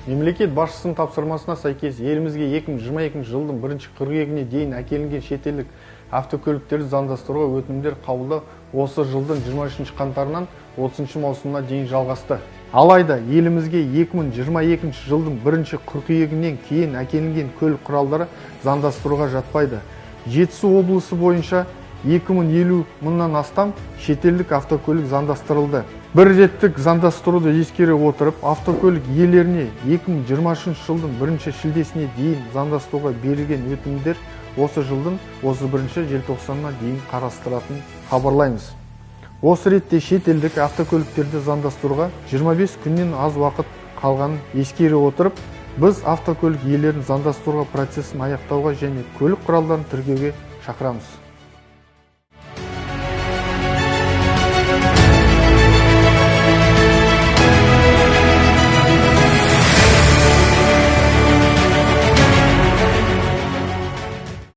Мемлекет басшысының тапсырмасына сәйкес елімізге 2022 жылдың 1-қыркүйегіне дейін әкелінген шетелдік автокөліктерді заңдастыруға өтінімдер қабылдау осы жылдың 23 қаңтарынан 30 маусымына дейін жалғасты. Алайда елімізге 2022 жылдың 1-қыркүйегінен кейін әкелінген көлік құралдары заңдастыруға жатпайды. Жетісу облысы бойынша 2050 мыңнан астам шетелдік автокөлік заңдастырылды. Бір реттік заңдастыруды ескере отырып, автокөлік иелеріне 2023 жылдың 1 шілдесіне дейін заңдастыруға берілген өтінімдер осы жылдың 31 желтоқсанына дейін қарастыратын хабарлаймыз. Осы ретте шетелдік автокөліктерді заңдастыруға 25 күннен аз уақыт қалғанын ескере отырып, біз автокөлік иелерін заңдастыруға процесін аяқтауға және көлік құралдарын тіркеуге шақырамыз.